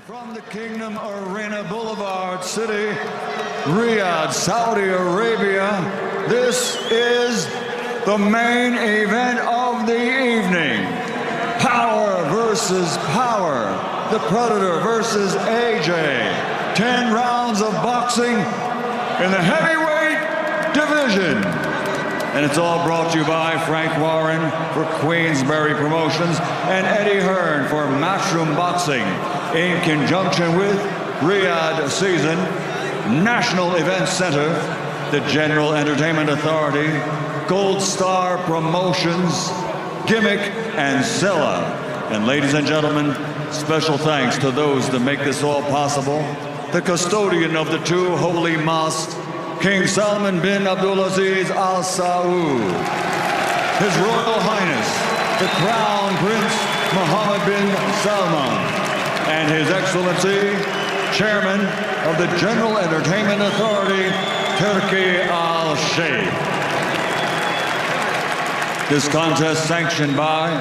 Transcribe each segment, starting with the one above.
From the Kingdom Arena Boulevard City, Riyadh, Saudi Arabia, this is the main event of the evening. Power versus power. The Predator versus AJ. 10 rounds of boxing in the heavyweight division. And it's all brought to you by Frank Warren for Queensberry Promotions and Eddie Hearn for Matchroom Boxing in conjunction with Riyadh Season, National Events Center, the General Entertainment Authority, Gold Star Promotions, Gimmick, and Sella. And ladies and gentlemen, special thanks to those that make this all possible. The custodian of the two holy mosques, King Salman bin Abdulaziz Al Saud, His Royal Highness, the Crown Prince Mohammed bin Salman, and His Excellency, Chairman of the General Entertainment Authority, Turki Al Sheikh. This contest sanctioned by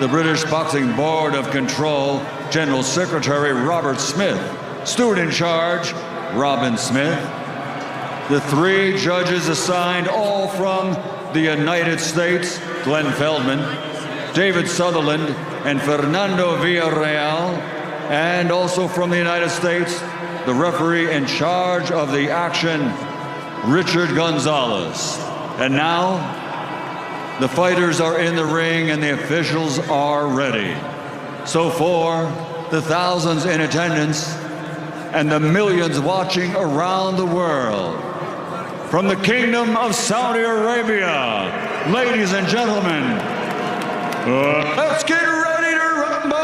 the British Boxing Board of Control, General Secretary Robert Smith, Steward in Charge, Robin Smith. The 3 judges assigned, all from the United States, Glenn Feldman, David Sutherland, and Fernando Villarreal, and also from the United States, the referee in charge of the action, Richard Gonzalez. And now, the fighters are in the ring and the officials are ready. So for the thousands in attendance and the millions watching around the world, from the Kingdom of Saudi Arabia, ladies and gentlemen, let's get ready to rumble!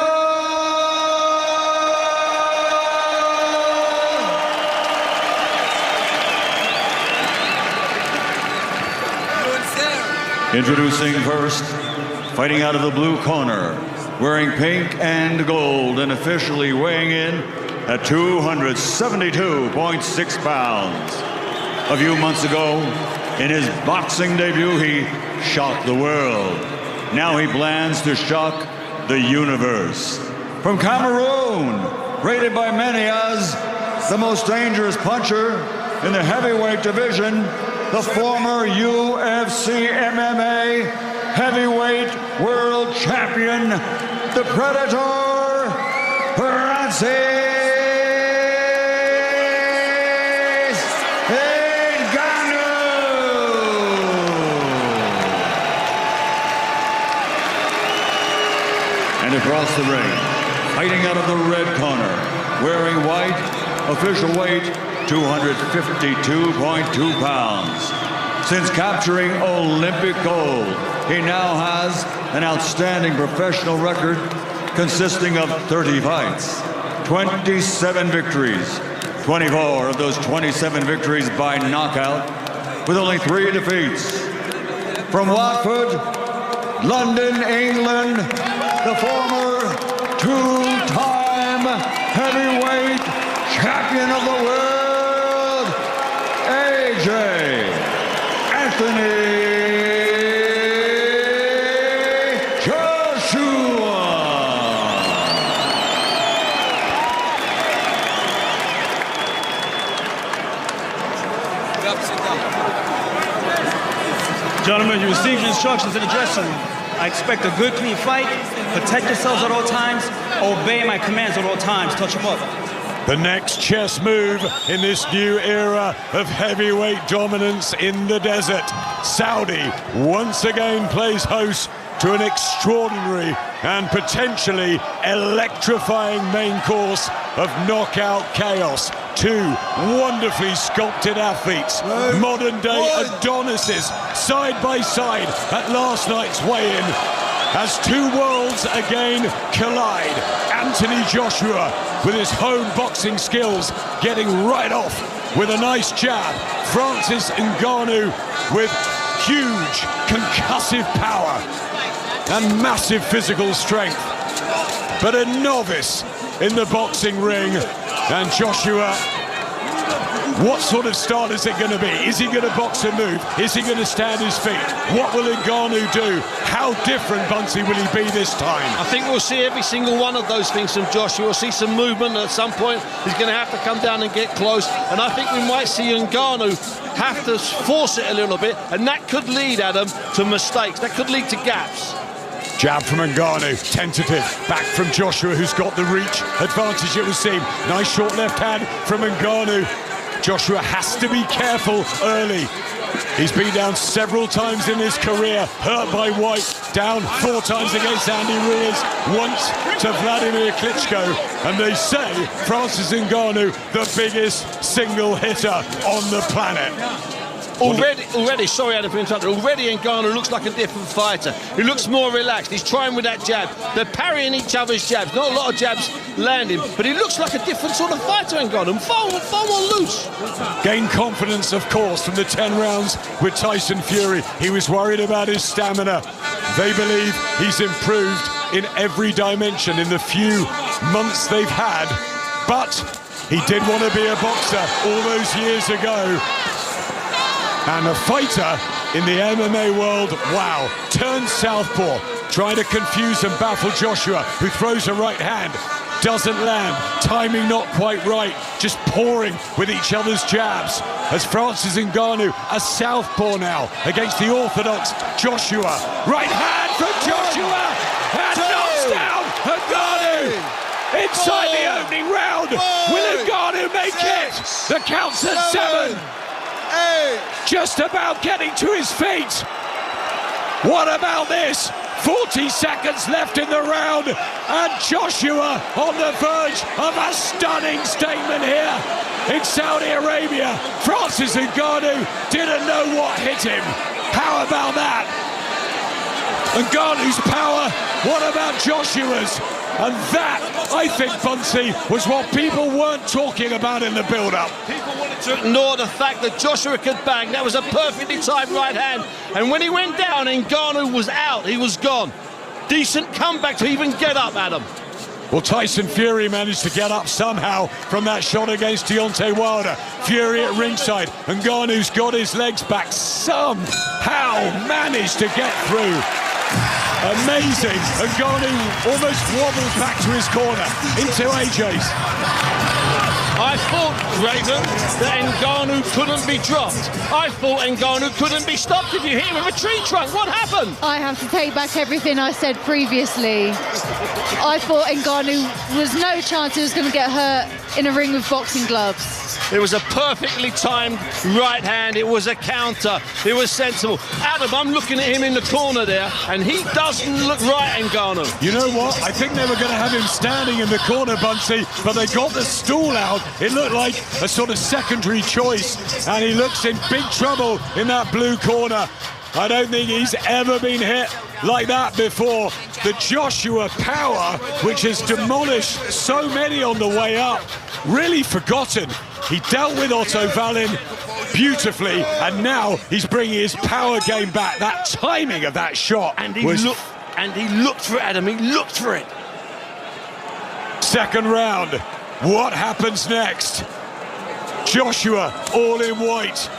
Introducing first, fighting out of the blue corner, wearing pink and gold and officially weighing in at 272.6 pounds. A few months ago, in his boxing debut, he shocked the world. Now he plans to shock the universe. From Cameroon, rated by many as the most dangerous puncher in the heavyweight division, the former UFC MMA heavyweight world champion, the Predator, Francis Ngannou. And across the ring, fighting out of the red corner, wearing white, official weight 252.2 pounds. Since capturing Olympic gold, he now has an outstanding professional record consisting of 30 fights, 27 victories, 24 of those 27 victories by knockout, with only 3 defeats. From Watford, London, England, the former 2-time heavyweight champion of the world, AJ Anthony Joshua. Gentlemen, you received instructions in the dressing room. I expect a good, clean fight. Protect yourselves at all times. Obey my commands at all times. Touch them up. The next chess move in this new era of heavyweight dominance in the desert. Saudi once again plays host to an extraordinary and potentially electrifying main course of knockout chaos. 2 wonderfully sculpted athletes, modern-day Adonises, side by side at last night's weigh-in. As 2 worlds again collide, Anthony Joshua with his home boxing skills getting right off with a nice jab. Francis Ngannou with huge concussive power and massive physical strength. But a novice in the boxing ring, and Joshua What sort of style is it going to be? Is he going to box and move? Is he going to stand his feet? What will Ngannou do? How different, Bunce, will he be this time? I think we'll see every single one of those things from Joshua. We'll see some movement at some point. He's going to have to come down and get close. And I think we might see Ngannou have to force it a little bit. And that could lead, Adam, to mistakes. That could lead to gaps. Jab from Ngannou, tentative, back from Joshua, who's got the reach advantage, it would seem. Nice short left hand from Ngannou. Joshua has to be careful early. He's been down several times in his career, hurt by White, down 4 times against Andy Ruiz, once to Vladimir Klitschko, and they say Francis Ngannou, the biggest single hitter on the planet. Already, sorry Adam for interrupting, already Ngannou looks like a different fighter. He looks more relaxed. He's trying with that jab. They're parrying each other's jabs. Not a lot of jabs landing, but he looks like a different sort of fighter, Ngannou. Far more loose. Gained confidence, of course, from the 10 rounds with Tyson Fury. He was worried about his stamina. They believe he's improved in every dimension in the few months they've had. But he did want to be a boxer all those years ago. And a fighter in the MMA world, wow, turns southpaw, trying to confuse and baffle Joshua, who throws a right hand, doesn't land, timing not quite right, just pouring with each other's jabs. As Francis Ngannou, a southpaw now, against the orthodox Joshua. Right hand from Joshua, and knocks down Ngannou! Inside the opening round, will Ngannou make it? The count's at 7. Just about getting to his feet. What about this? 40 seconds left in the round, and Joshua on the verge of a stunning statement here in Saudi Arabia. Francis Ngannou didn't know what hit him. How about that? Ngannou's power, what about Joshua's? And that, I think, Bunce, was what people weren't talking about in the build-up. People wanted to ignore the fact that Joshua could bang. That was a perfectly timed right hand. And when he went down, Ngannou was out. He was gone. Decent comeback to even get up, Adam. Well, Tyson Fury managed to get up somehow from that shot against Deontay Wilder. Fury at ringside. Ngannou's got his legs back. Somehow managed to get through. Amazing. Ngannou almost wobbled back to his corner, into AJ's. I thought, Raven, that Ngannou couldn't be dropped. I thought Ngannou couldn't be stopped if you hit him with a tree trunk. What happened? I have to take back everything I said previously. I thought Ngannou was no chance he was going to get hurt in a ring with boxing gloves. It was a perfectly timed right hand. It was a counter. It was sensible. Adam, I'm looking at him in the corner there, and he doesn't look right, Ngannou. You know what? I think they were going to have him standing in the corner, Buncey, but they got the stool out. It looked like a sort of secondary choice, and he looks in big trouble in that blue corner. I don't think he's ever been hit like that before. The Joshua power, which has demolished so many on the way up, really forgotten. He dealt with Otto Wallin beautifully, and now he's bringing his power game back. That timing of that shot, and he looked for it, Adam. He looked for it. Second round. What happens next? Joshua all in white,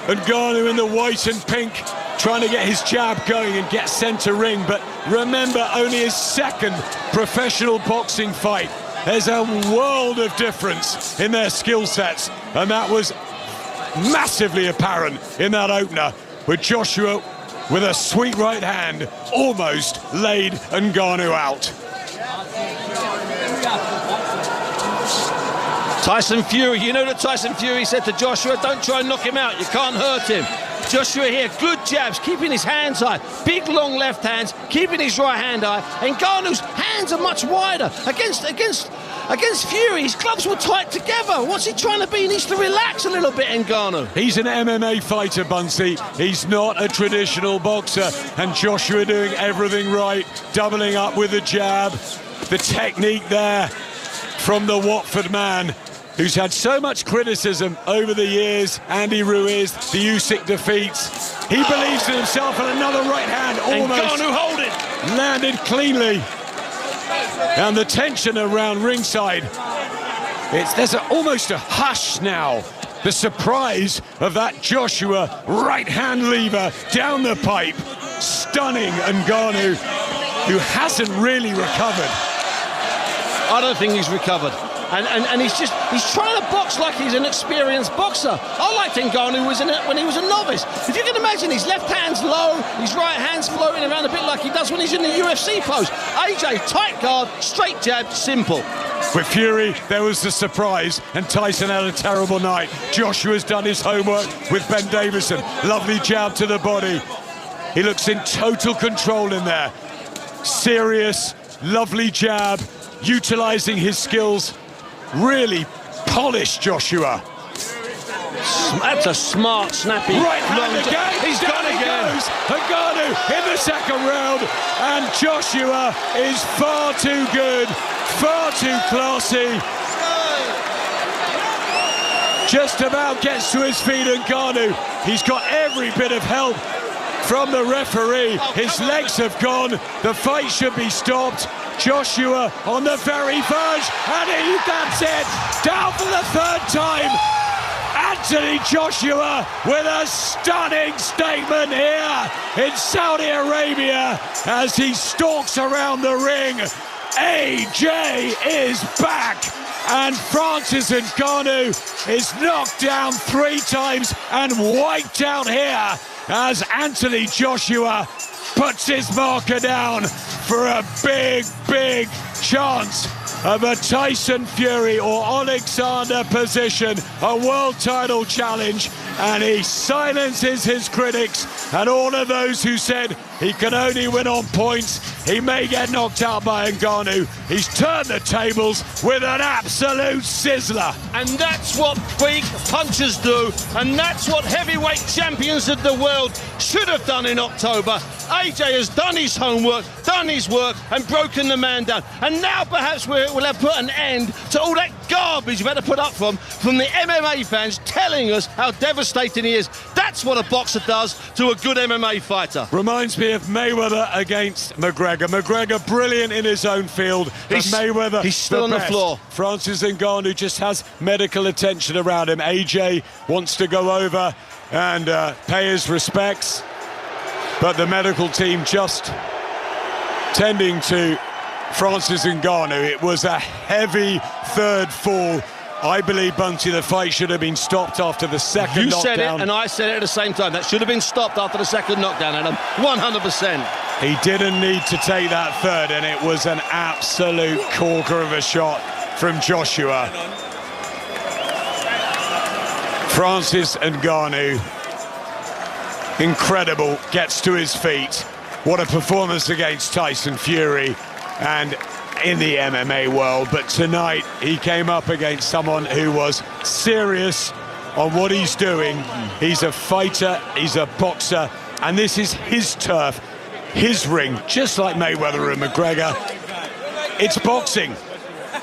Ngannou in the white and pink, trying to get his jab going and get centre ring. But remember, only his second professional boxing fight. There's a world of difference in their skill sets, and that was massively apparent in that opener, with Joshua with a sweet right hand almost laid Ngannou out. Tyson Fury, you know that Tyson Fury said to Joshua, don't try and knock him out, you can't hurt him. Joshua here, good jabs, keeping his hands high, big long left hands, keeping his right hand high. Ngannou's hands are much wider. Against Fury, his gloves were tight together. What's he trying to be? He needs to relax a little bit, Ngannou. He's an MMA fighter, Buncey. He's not a traditional boxer. And Joshua doing everything right, doubling up with the jab. The technique there from the Watford man, who's had so much criticism over the years. Andy Ruiz, the Usyk defeats. He believes in himself, and another right hand almost Ngannou hold it. Landed cleanly. And the tension around ringside, there's almost a hush now. The surprise of that Joshua right-hand lever down the pipe, stunning Ngannou, who hasn't really recovered. I don't think he's recovered. And he's trying to box like he's an experienced boxer. I liked Ngannou when he was a novice. If you can imagine, his left hand's low, his right hand's floating around a bit like he does when he's in the UFC pose. AJ, tight guard, straight jab, simple. With Fury, there was the surprise, and Tyson had a terrible night. Joshua's done his homework with Ben Davison. Lovely jab to the body. He looks in total control in there. Serious, lovely jab, utilising his skills. Really polished Joshua. That's a smart, snappy, right hand long again. He's gone again. Ngannou in the second round, and Joshua is far too good, far too classy. Just about gets to his feet, Ngannou. He's got every bit of help from the referee. His legs have gone. The fight should be stopped. Joshua on the very verge, and that's it. Down for the third time. Anthony Joshua with a stunning statement here in Saudi Arabia as he stalks around the ring. AJ is back, and Francis Ngannou is knocked down 3 times and wiped out here as Anthony Joshua puts his marker down for a big chance of a Tyson Fury or Alexander position, a world title challenge, and he silences his critics and all of those who said he can only win on points. He may get knocked out by Ngannou. He's turned the tables with an absolute sizzler. And that's what big punchers do, and that's what heavyweight champions of the world should have done in October. AJ has done his homework, done his work, and broken the man down. And now perhaps we'll have put an end to all that garbage we've had to put up from the MMA fans telling us how devastating he is. That's what a boxer does to a good MMA fighter. Reminds me of Mayweather against McGregor. McGregor brilliant in his own field, but Mayweather, he's still on the floor. Francis Ngannou just has medical attention around him. AJ wants to go over and pay his respects, but the medical team just tending to Francis Ngannou. It was a heavy third fall. I believe, Bunce, the fight should have been stopped after the second knockdown. You said it, and I said it at the same time. That should have been stopped after the second knockdown, Adam. 100%. He didn't need to take that third, and it was an absolute corker of a shot from Joshua. Francis Ngannou, incredible, gets to his feet. What a performance against Tyson Fury and in the MMA world. But tonight he came up against someone who was serious on what he's doing. He's a fighter, he's a boxer, and this is his turf, his ring, just like Mayweather and McGregor. It's boxing.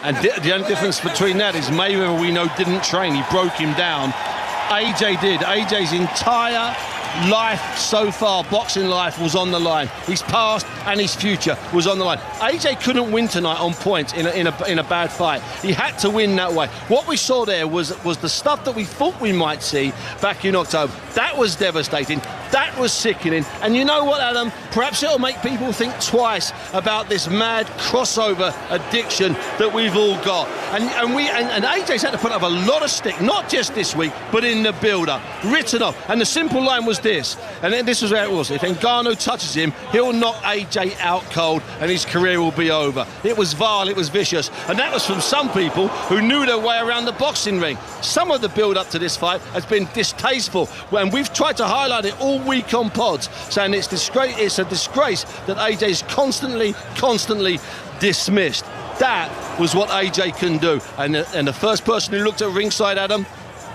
And the only difference between that is Mayweather, we know, didn't train. He broke him down. AJ did. AJ's entire life so far, boxing life, was on the line. His past and his future was on the line. AJ couldn't win tonight on points in a bad fight. He had to win that way. What we saw there was the stuff that we thought we might see back in October. That was devastating. That was sickening. And you know what, Adam? Perhaps it'll make people think twice about this mad crossover addiction that we've all got. And AJ's had to put up a lot of stick, not just this week, but in the build-up, written off. And the simple line was this, and then this was where it was: if Ngannou touches him, he'll knock AJ out cold and his career will be over. It was vile, it was vicious, and that was from some people who knew their way around the boxing ring. Some of the build-up to this fight has been distasteful, and we've tried to highlight it all week on pods, saying it's a disgrace that AJ's constantly dismissed. That was what AJ can do, and the first person who looked at ringside, Adam,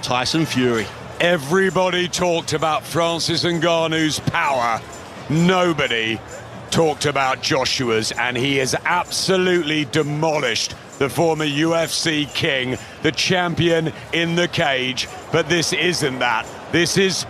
Tyson Fury. Everybody talked about Francis Ngannou's power. Nobody talked about Joshua's, and he has absolutely demolished the former UFC king, the champion in the cage. But this isn't that. This is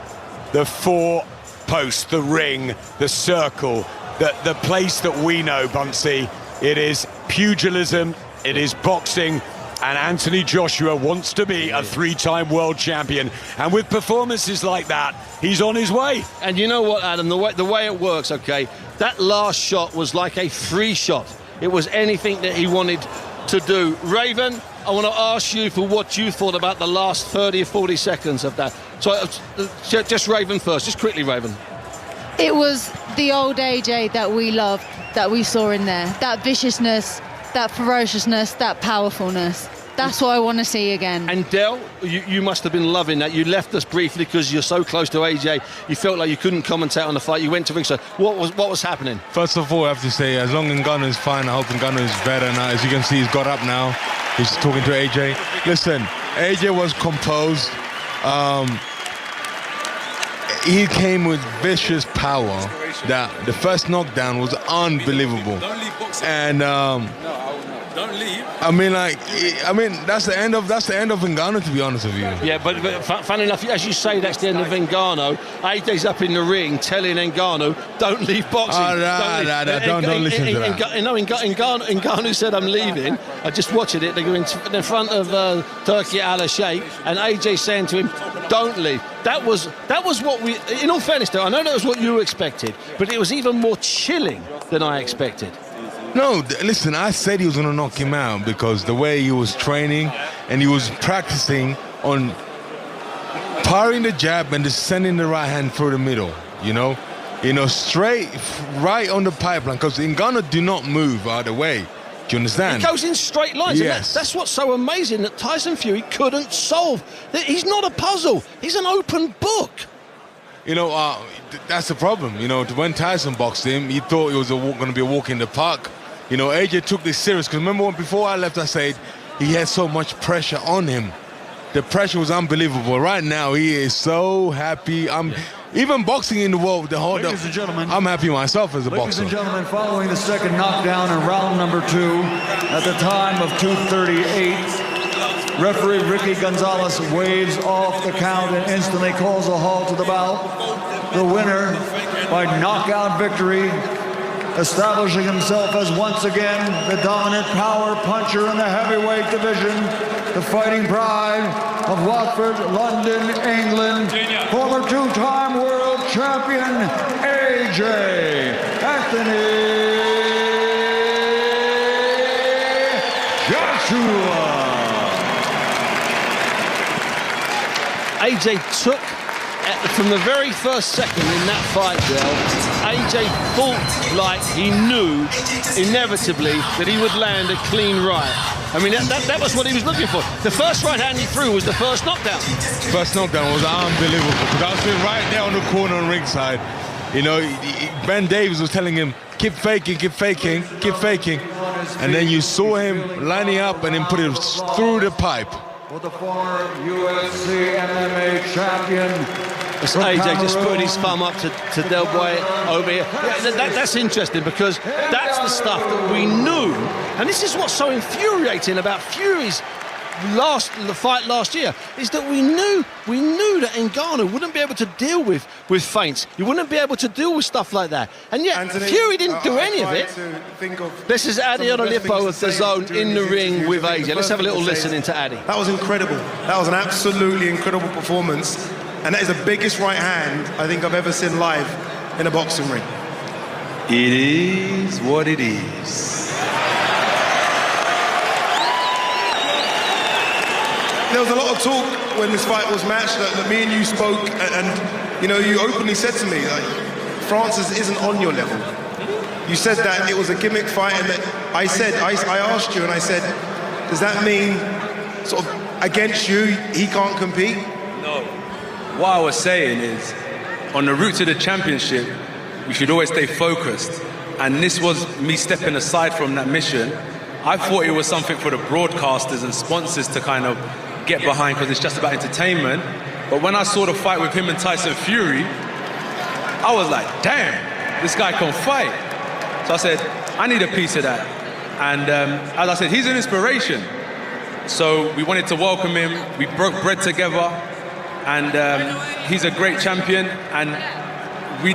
the 4 posts, the ring, the circle, the place that we know, Buncey. It is pugilism, it is boxing. And Anthony Joshua wants to be a 3-time world champion. And with performances like that, he's on his way. And you know what, Adam, the way it works, okay, that last shot was like a free shot. It was anything that he wanted to do. Raven, I want to ask you for what you thought about the last 30 or 40 seconds of that. So just Raven first, just quickly, Raven. It was the old AJ that we loved, that we saw in there. That viciousness, that ferociousness, that powerfulness. That's what I want to see again. And Del, you must have been loving that. You left us briefly because you're so close to AJ. You felt like you couldn't commentate on the fight. You went to ringside. What was happening? First of all, I have to say, as long as Ngannou is fine, I hope Ngannou is better now. As you can see, he's got up now. He's talking to AJ. Listen, AJ was composed. He came with vicious power. That the first knockdown was unbelievable. And Don't leave. I mean, that's the end of Ngannou, to be honest with you. Yeah, but funny enough, as you say, that's the end of Ngannou. AJ's up in the ring telling Ngannou, don't leave boxing. Don't listen to that. Ngannou said, I'm leaving. I just watching it. They go in front of Turki Al-Sheikh, and AJ saying to him, don't leave. That was what we, in all fairness, though, I know that was what you expected, but it was even more chilling than I expected. No, listen, I said he was going to knock him out because the way he was training and he was practicing on parrying the jab and just sending the right hand through the middle, you know, straight right on the pipeline, because Ngannou do not move out of the way. Do you understand? He goes in straight lines. Yes. And that's what's so amazing that Tyson Fury couldn't solve. He's not a puzzle. He's an open book. You know, that's the problem. You know, when Tyson boxed him, he thought it was going to be a walk in the park. You know, AJ took this serious, because remember before I left, I said he had so much pressure on him. The pressure was unbelievable. Right now, he is so happy. Even boxing in the world, Ladies and gentlemen, I'm happy myself as a boxer. Ladies and gentlemen, following the second knockdown in round number 2, at the time of 2:38, referee Ricky Gonzalez waves off the count and instantly calls a halt to the bout. The winner by knockout victory, establishing himself as once again the dominant power puncher in the heavyweight division, the fighting pride of Watford, London, England, former 2-time world champion AJ Anthony Joshua. AJ took, from the very first second in that fight, AJ fought like he knew inevitably that he would land a clean right. I mean, that was what he was looking for. The first right hand he threw was the first knockdown. First knockdown was unbelievable, because I was sitting right there on the corner on ringside. You know, Ben Davies was telling him, keep faking, keep faking, keep faking. And then you saw him lining up and then put it through the pipe. With the former UFC MMA champion. It's AJ just putting his thumb up to Del Boy over here. That's interesting, because that's the stuff that we knew. And this is what's so infuriating about Fury's the fight last year, is that we knew that Ngannou wouldn't be able to deal with feints. He wouldn't be able to deal with stuff like that. And yet Anthony, Fury didn't do any of it. This is Adi Oladipo of the Zone in the ring with AJ. Let's have a little listen into Adi. That was incredible. That was an absolutely incredible performance. And that is the biggest right hand I think I've ever seen live in a boxing ring. It is what it is. There was a lot of talk when this fight was matched that me and you spoke, and you know, you openly said to me, like, Francis isn't on your level. You said that it was a gimmick fight, and that I asked you, and I said, does that mean sort of against you he can't compete? No. What I was saying is, on the route to the championship, we should always stay focused. And this was me stepping aside from that mission. I thought it was something for the broadcasters and sponsors to kind of get behind, because it's just about entertainment. But when I saw the fight with him and Tyson Fury, I was like, damn, this guy can fight. So I said, I need a piece of that. And as I said, he's an inspiration. So we wanted to welcome him. We broke bread together. And he's a great champion. And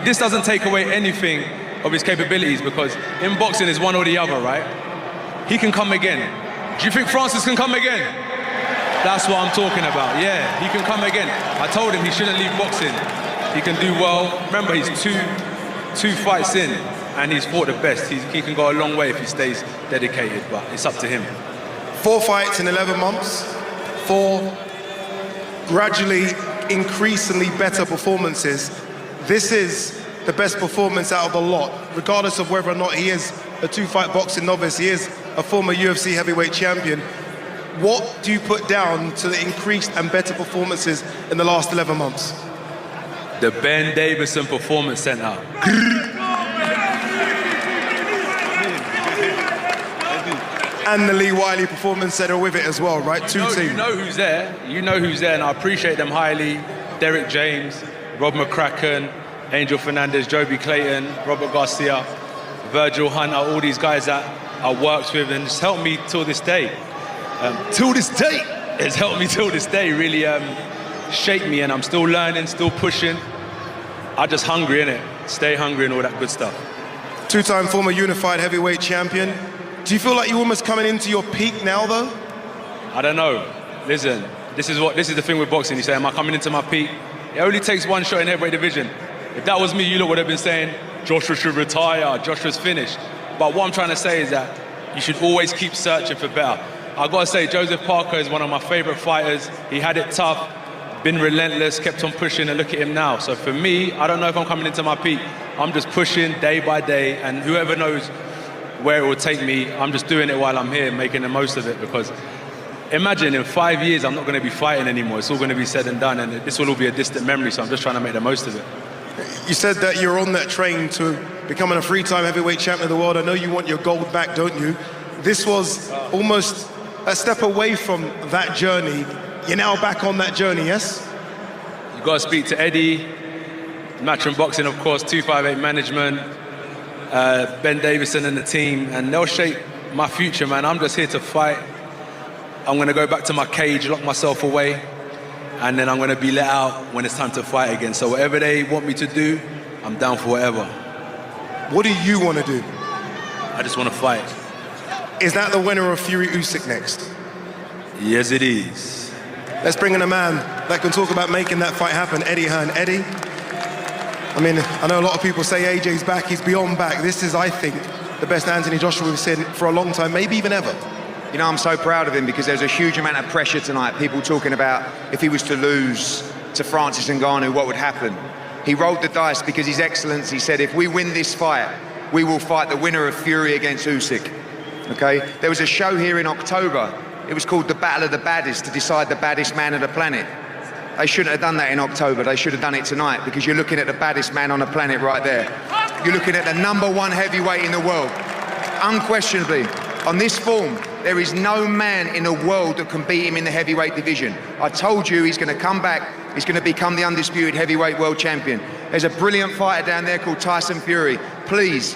this doesn't take away anything of his capabilities, because in boxing is one or the other, right? He can come again. Do you think Francis can come again? That's what I'm talking about. Yeah, he can come again. I told him he shouldn't leave boxing. He can do well. Remember, he's two fights in, and he's fought the best. He can go a long way if he stays dedicated, but it's up to him. 4 fights in 11 months, 4 gradually increasingly better performances. This is the best performance out of the lot, regardless of whether or not he is a 2-fight boxing novice. He is a former UFC heavyweight champion. What do you put down to the increased and better performances in the last 11 months? The Ben Davison Performance Center. And the Lee Wiley Performance Center with it as well, right? Two teams. You know who's there. You know who's there, and I appreciate them highly. Derek James, Rob McCracken, Angel Fernandez, Joby Clayton, Robert Garcia, Virgil Hunter, all these guys that I worked with, and it's helped me till this day. It's helped me till this day, really shaped me, and I'm still learning, still pushing. I'm just hungry, innit? Stay hungry and all that good stuff. 2-time former unified heavyweight champion. Do you feel like you're almost coming into your peak now, though? I don't know. Listen, this is the thing with boxing. You say, am I coming into my peak? It only takes one shot in heavyweight division. If that was me, you lot would have been saying, Joshua should retire, Joshua's finished. But what I'm trying to say is that you should always keep searching for better. I've got to say, Joseph Parker is one of my favorite fighters. He had it tough, been relentless, kept on pushing, and look at him now. So for me, I don't know if I'm coming into my peak. I'm just pushing day by day, and whoever knows where it will take me, I'm just doing it while I'm here, making the most of it, because imagine in 5 years, I'm not going to be fighting anymore. It's all going to be said and done, and this will all be a distant memory, so I'm just trying to make the most of it. You said that you're on that train to becoming a 3-time heavyweight champion of the world. I know you want your gold back, don't you? This was almost a step away from that journey. You're now back on that journey, yes? You've got to speak to Eddie, Matchroom Boxing, of course, 258 Management, Ben Davison and the team, and they'll shape my future, man. I'm just here to fight. I'm going to go back to my cage, lock myself away, and then I'm going to be let out when it's time to fight again. So whatever they want me to do, I'm down for whatever. What do you want to do? I just want to fight. Is that the winner of Fury Usyk next? Yes, it is. Let's bring in a man that can talk about making that fight happen, Eddie Hearn. Eddie, I mean, I know a lot of people say AJ's back, he's beyond back. This is, I think, the best Anthony Joshua we've seen for a long time, maybe even ever. You know, I'm so proud of him because there's a huge amount of pressure tonight. People talking about if he was to lose to Francis Ngannou, what would happen? He rolled the dice because His Excellency said, if we win this fight, we will fight the winner of Fury against Usyk. Okay? There was a show here in October. It was called The Battle of the Baddest, to decide the baddest man of the planet. They shouldn't have done that in October. They should have done it tonight, because you're looking at the baddest man on the planet right there. You're looking at the #1 heavyweight in the world. Unquestionably, on this form, there is no man in the world that can beat him in the heavyweight division. I told you he's going to come back. He's going to become the undisputed heavyweight world champion. There's a brilliant fighter down there called Tyson Fury. Please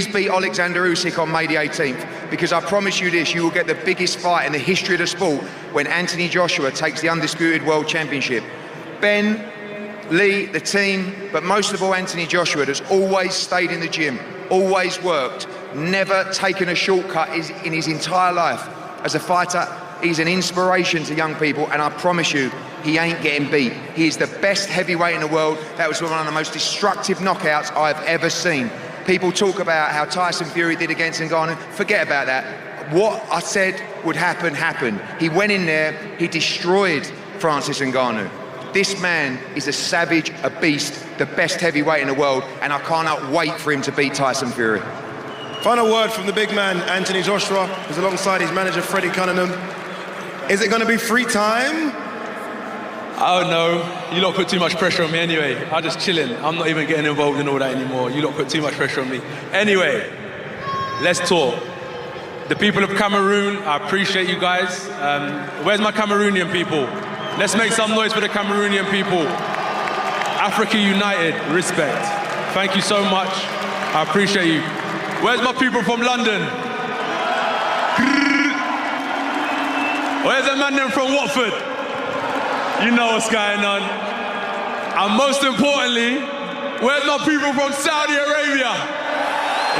beat Alexander Usyk on May the 18th, because I promise you this, you will get the biggest fight in the history of the sport when Anthony Joshua takes the undisputed world championship. Ben, Lee, the team, but most of all Anthony Joshua, has always stayed in the gym, always worked, never taken a shortcut in his entire life. As a fighter, he's an inspiration to young people, and I promise you, he ain't getting beat. He is the best heavyweight in the world. That was one of the most destructive knockouts I've ever seen. People talk about how Tyson Fury did against Ngannou. Forget about that. What I said would happen, happened. He went in there, he destroyed Francis Ngannou. This man is a savage, a beast, the best heavyweight in the world, and I cannot wait for him to beat Tyson Fury. Final word from the big man, Anthony Joshua, who's alongside his manager, Freddie Cunningham. Is it going to be free time? I don't know. You lot put too much pressure on me anyway. I'm just chilling. I'm not even getting involved in all that anymore. You lot put too much pressure on me. Anyway, let's talk. The people of Cameroon, I appreciate you guys. Where's my Cameroonian people? Let's make some noise for the Cameroonian people. Africa united, respect. Thank you so much. I appreciate you. Where's my people from London? Where's the man from Watford? You know what's going on. And most importantly, where's my people from Saudi Arabia?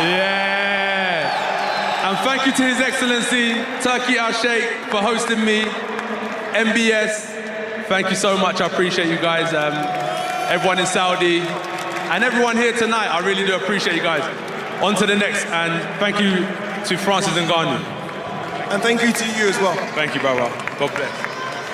Yeah. And thank you to His Excellency, Turki Al-Sheikh, for hosting me. MBS, thank you so much. I appreciate you guys. Everyone in Saudi and everyone here tonight, I really do appreciate you guys. On to the next, and thank you to Francis Ngannou. And thank you to you as well. Thank you, brother. God bless.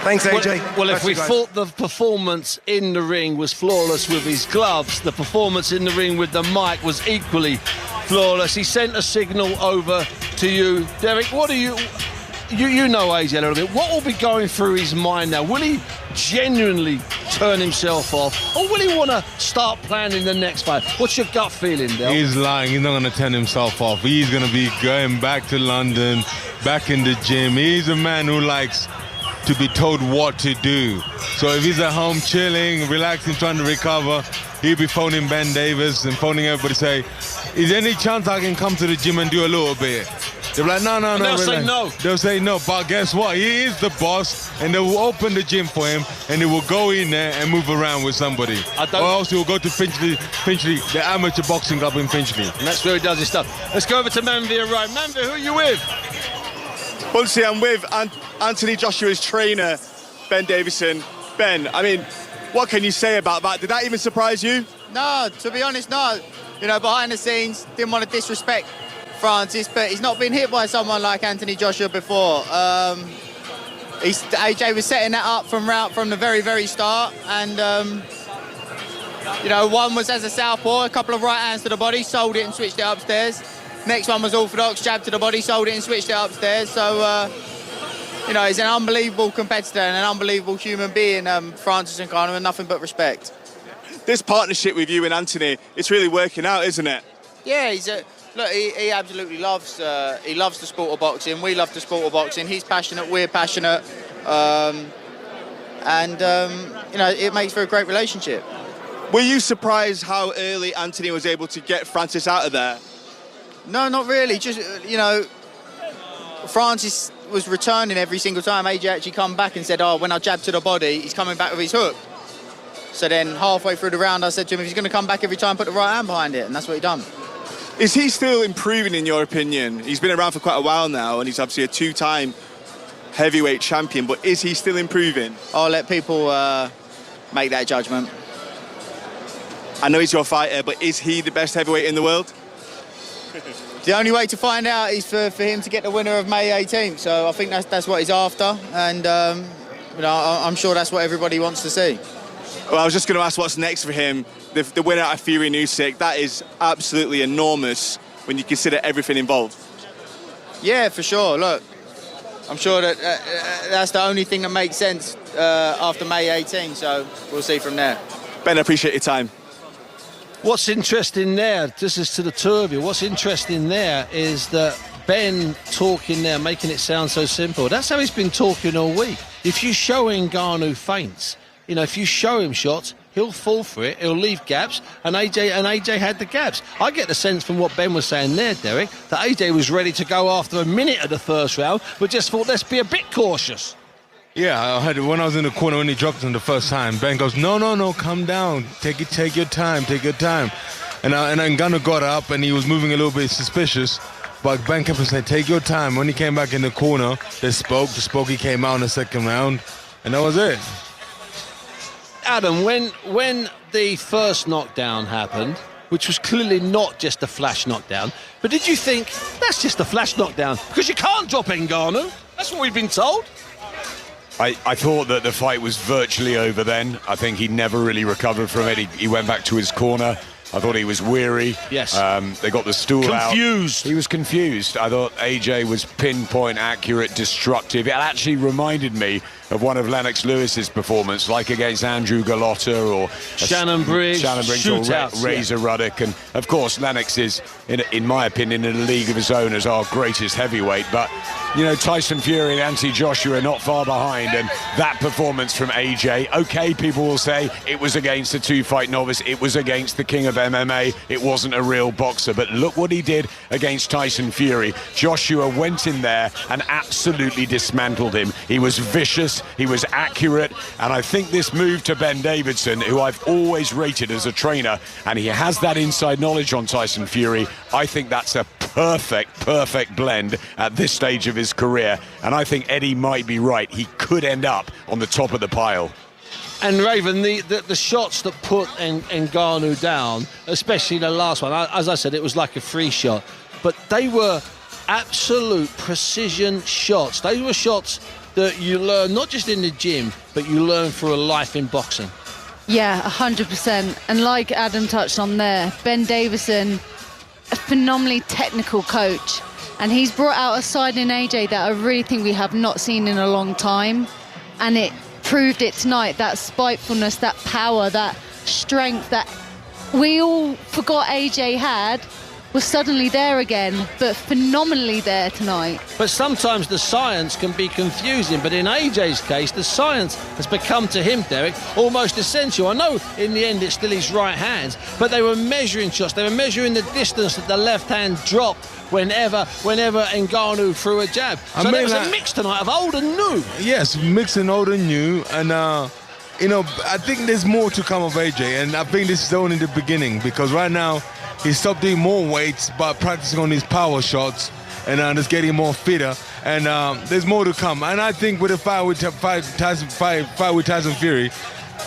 Thanks, AJ. Well, if Bless we you guys. thought the performance in the ring was flawless with his gloves, the performance in the ring with the mic was equally flawless. He sent a signal over to you. Derek, what do you know AJ a little bit. What will be going through his mind now? Will he genuinely turn himself off, or will he want to start planning the next fight? What's your gut feeling, Del? He's lying. He's not going to turn himself off. He's going to be going back to London, back in the gym. He's a man who likes to be told what to do. So if he's at home chilling, relaxing, trying to recover, he'll be phoning Ben Davis and phoning everybody, say, is there any chance I can come to the gym and do a little bit? They'll be like, no. They'll say relax. no. They'll say no, but guess what? He is the boss, and they will open the gym for him, and he will go in there and move around with somebody. Or else he will go to Finchley, the amateur boxing club in Finchley. And that's where he does his stuff. Let's go over to Manveer Right. Manveer, who are you with? Bunce, I'm with Anthony Joshua's trainer, Ben Davison. Ben, I mean, what can you say about that? Did that even surprise you? No, to be honest, no. You know, behind the scenes, didn't want to disrespect Francis, but he's not been hit by someone like Anthony Joshua before. AJ was setting that up from the very, very start, and you know, one was as a southpaw, a couple of right hands to the body, sold it and switched it upstairs. Next one was orthodox, jab to the body, sold it and switched it upstairs. So, you know, he's an unbelievable competitor and an unbelievable human being, Francis Ngannou, and nothing but respect. This partnership with you and Anthony, it's really working out, isn't it? Yeah, look, he absolutely loves the sport of boxing. We love the sport of boxing. He's passionate, we're passionate, and you know, it makes for a great relationship. Were you surprised how early Anthony was able to get Francis out of there? No, not really. Just, you know, Francis was returning every single time. AJ actually come back and said, oh, when I jab to the body, he's coming back with his hook. So then halfway through the round, I said to him, if he's going to come back every time, put the right hand behind it. And that's what he done. Is he still improving, in your opinion? He's been around for quite a while now, and he's obviously a two-time heavyweight champion, but is he still improving? I'll let people make that judgment. I know he's your fighter, but is he the best heavyweight in the world? The only way to find out is for him to get the winner of May 18th. So I think that's what he's after, and you know, I'm sure that's what everybody wants to see. Well, I was just going to ask what's next for him. The winner out of Fury and Usyk, that is absolutely enormous when you consider everything involved. Yeah, for sure. Look, I'm sure that that's the only thing that makes sense after May 18th. So we'll see from there. Ben, I appreciate your time. What's interesting there, this is to the two of you, what's interesting there is that Ben talking there, making it sound so simple. That's how he's been talking all week. If you show Ngannou feints, you know, if you show him shots, he'll fall for it, he'll leave gaps, and AJ had the gaps. I get the sense from what Ben was saying there, Derek, that AJ was ready to go after a minute of the first round, but just thought, let's be a bit cautious. Yeah, I heard when I was in the corner when he dropped him the first time, Ben goes, no, calm down, take your time. And Ngannou got up and he was moving a little bit suspicious, but Ben kept saying, take your time. When he came back in the corner, they spoke. The Spokey came out in the second round, and that was it. Adam, when the first knockdown happened, which was clearly not just a flash knockdown, but did you think, that's just a flash knockdown? Because you can't drop Ngannou. That's what we've been told. I thought that the fight was virtually over then. I think he never really recovered from it. He went back to his corner. I thought he was weary. Yes. They got the stool out. Confused. He was confused. I thought AJ was pinpoint accurate, destructive. It actually reminded me of one of Lennox Lewis's performance, like against Andrew Galotta or Shannon Briggs or Razor Ruddock. And of course, Lennox is, in my opinion, in a league of his own as our greatest heavyweight. But you know, Tyson Fury and Anthony Joshua are not far behind, and that performance from AJ, okay, people will say it was against a two-fight novice, it was against the king of MMA, it wasn't a real boxer, but look what he did against Tyson Fury. Joshua went in there and absolutely dismantled him. He was vicious, he was accurate, and I think this move to Ben Davison, who I've always rated as a trainer, and he has that inside knowledge on Tyson Fury, I think that's a perfect blend at this stage of his career. And I think Eddie might be right. He could end up on the top of the pile. And Raven, the shots that put Ngannou down, especially the last one, as I said, it was like a free shot, but they were absolute precision shots. They were shots that you learn not just in the gym, but you learn through a life in boxing. Yeah, 100%. And like Adam touched on there, Ben Davison, a phenomenally technical coach. And he's brought out a side in AJ that I really think we have not seen in a long time. And it proved it tonight, that spitefulness, that power, that strength that we all forgot AJ had was suddenly there again, but phenomenally there tonight. But sometimes the science can be confusing, but in AJ's case, the science has become to him, Derek, almost essential. I know in the end it's still his right hand, but they were measuring shots. They were measuring the distance that the left hand dropped whenever Ngannou threw a jab. So there was a mix tonight of old and new. Yes, mixing old and new, and you know, I think there's more to come of AJ, and I think this is only the beginning, because right now he stopped doing more weights but practicing on his power shots and just getting more fitter, and there's more to come. And I think with the fight with Tyson Fury,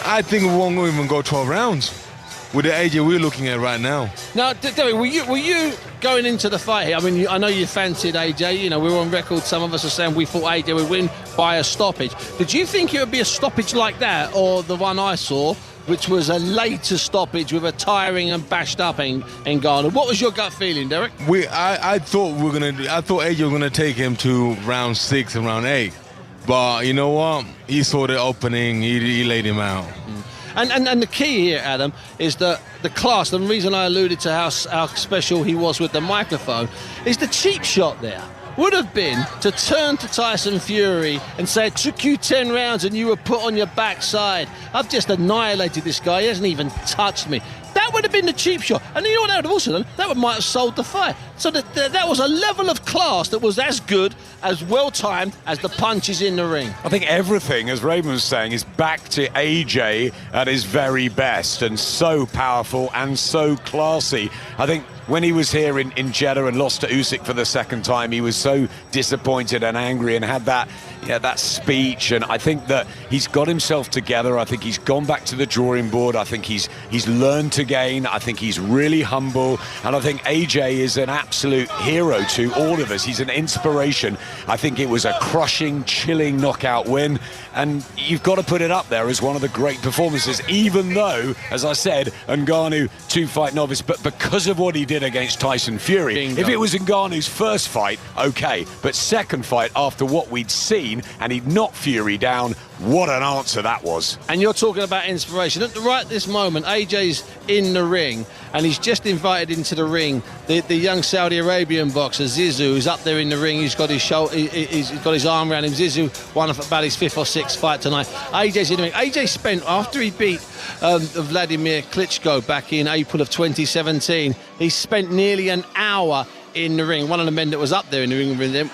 I think we won't even go 12 rounds with the AJ we're looking at right now. Now, Derek, were you going into the fight here? I mean, I know you fancied AJ. You know, we were on record. Some of us are saying we thought AJ would win by a stoppage. Did you think it would be a stoppage like that, or the one I saw, which was a later stoppage with a tiring and bashed up Ngannou? What was your gut feeling, Derek? I thought AJ was gonna take him to round 6 and round 8, but you know what? He saw the opening. He laid him out. And the key here, Adam, is that the class, the reason I alluded to how special he was with the microphone, is the cheap shot there would have been to turn to Tyson Fury and say, it took you 10 rounds and you were put on your backside. I've just annihilated this guy. He hasn't even touched me. That would have been the cheap shot. And you know what that would have also done? That might have sold the fight. So that was a level of class that was as good, as well-timed as the punches in the ring. I think everything, as Raymond was saying, is back to AJ at his very best, and so powerful and so classy. I think when he was here in Jeddah and lost to Usyk for the second time, he was so disappointed and angry and had that speech. And I think that he's got himself together. I think he's gone back to the drawing board. I think he's learned to gain. I think he's really humble. And I think AJ is an absolute hero to all of us. He's an inspiration. I think it was a crushing, chilling knockout win. And you've got to put it up there as one of the great performances, even though, as I said, Ngannou, 2-fight novice, but because of what he did against Tyson Fury. Bingo. If it was Ngannou's first fight, okay, but second fight after what we'd seen and he'd knocked Fury down, what an answer that was. And you're talking about inspiration. At right this moment, AJ's in the ring and he's just invited into the ring the young Saudi Arabian boxer Zizou, who's up there in the ring. He's got his shoulder, he's got his arm around him. Zizou won about his 5th or 6th fight tonight. AJ's in the ring. AJ spent, after he beat Vladimir Klitschko back in April of 2017, he spent nearly an hour in the ring. One of the men that was up there in the ring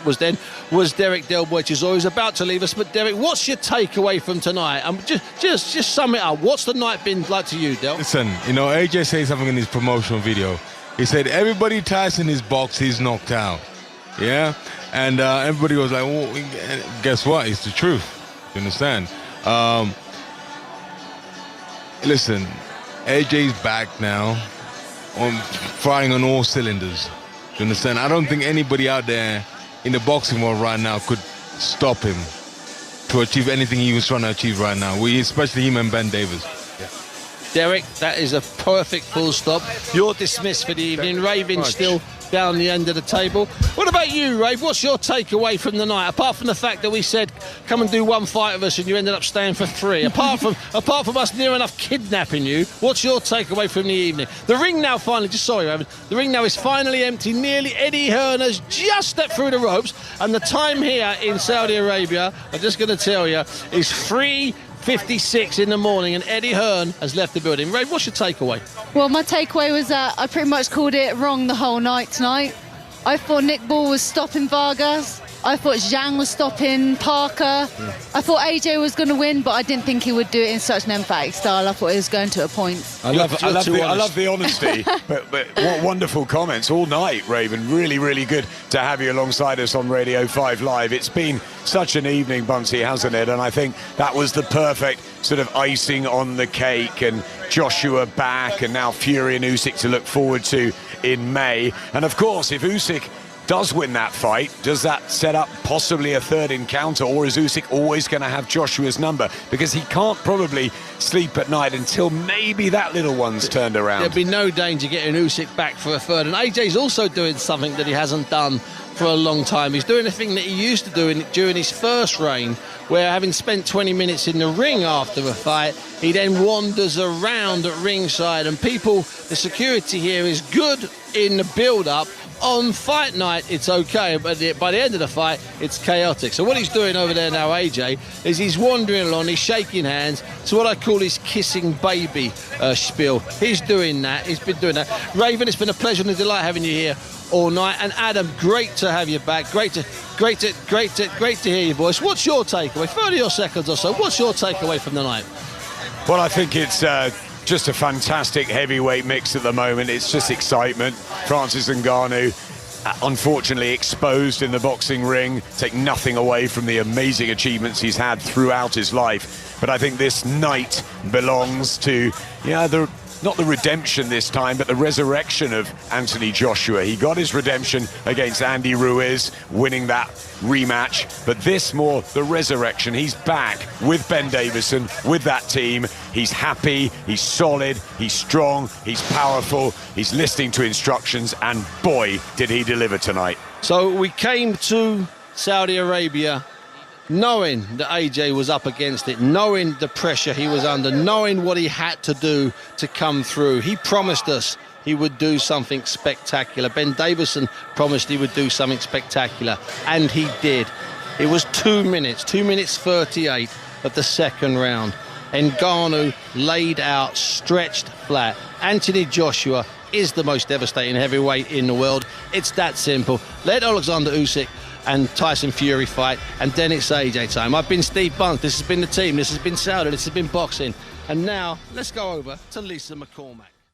was Derek Del Boy Chisora, who's about to leave us. But Derek, what's your takeaway from tonight? Just sum it up. What's the night been like to you, Del? Listen, you know, AJ said something in his promotional video. He said everybody Tyson is box, he's knocked out. Yeah, and everybody was like, well, guess what? It's the truth. You understand? Listen, AJ's back now, firing on all cylinders. You understand? I don't think anybody out there in the boxing world right now could stop him to achieve anything he was trying to achieve right now. Especially him and Ben Davis. Yeah. Derek, that is a perfect full stop. You're dismissed for the evening. Raven's still down the end of the table. What about you, Rave? What's your takeaway from the night? Apart from the fact that we said, come and do one fight with us and you ended up staying for 3. Apart from us near enough kidnapping you, what's your takeaway from the evening? The ring now finally, Raven, the ring now is finally empty. Nearly Eddie Hearn has just stepped through the ropes, and the time here in Saudi Arabia, I'm just going to tell you, is 3:56 in the morning, and Eddie Hearn has left the building. Ray, what's your takeaway? Well, my takeaway was that I pretty much called it wrong the whole night tonight. I thought Nick Ball was stopping Vargas. I thought Zhang was stopping Parker. I thought AJ was going to win, but I didn't think he would do it in such an emphatic style. I thought he was going to a point. I love the honesty, but what wonderful comments all night, Raven. Really, really good to have you alongside us on Radio 5 Live. It's been such an evening, Bunce, hasn't it? And I think that was the perfect sort of icing on the cake, and Joshua back, and now Fury and Usyk to look forward to in May. And of course, if Usyk does win that fight, does that set up possibly a third encounter, or is Usyk always going to have Joshua's number? Because he can't probably sleep at night until maybe that little one's turned around. There'd be no danger getting Usyk back for a third. And AJ's also doing something that he hasn't done for a long time. He's doing a thing that he used to do during his first reign, where having spent 20 minutes in the ring after a fight, he then wanders around at ringside, and people, the security here is good in the build-up. On fight night, it's okay, but by the end of the fight, it's chaotic. So what he's doing over there now, AJ, is he's wandering along, he's shaking hands. So what I call his kissing baby spiel. He's doing that. He's been doing that. Raven, it's been a pleasure and a delight having you here all night. And Adam, great to have you back. Great to hear your voice. What's your takeaway? 30 or seconds or so. What's your takeaway from the night? Well, I think it's just a fantastic heavyweight mix at the moment. It's just excitement. Francis Ngannou, unfortunately exposed in the boxing ring. Take nothing away from the amazing achievements he's had throughout his life. But I think this night belongs to, not the redemption this time, but the resurrection of Anthony Joshua. He got his redemption against Andy Ruiz, winning that rematch. But this more the resurrection. He's back with Ben Davison, with that team. He's happy, he's solid, he's strong, he's powerful, he's listening to instructions, and boy, did he deliver tonight. So we came to Saudi Arabia knowing that AJ was up against it, knowing the pressure he was under, knowing what he had to do to come through. He promised us he would do something spectacular. Ben Davison promised he would do something spectacular, and he did. It was 2 minutes 38 of the second round. Ngannou laid out, stretched flat. Anthony Joshua is the most devastating heavyweight in the world. It's that simple. Let Alexander Usyk and Tyson Fury fight, and then it's AJ time. I've been Steve Bunce, this has been the team, this has been Saudi, this has been boxing, and now let's go over to Lisa McCormack.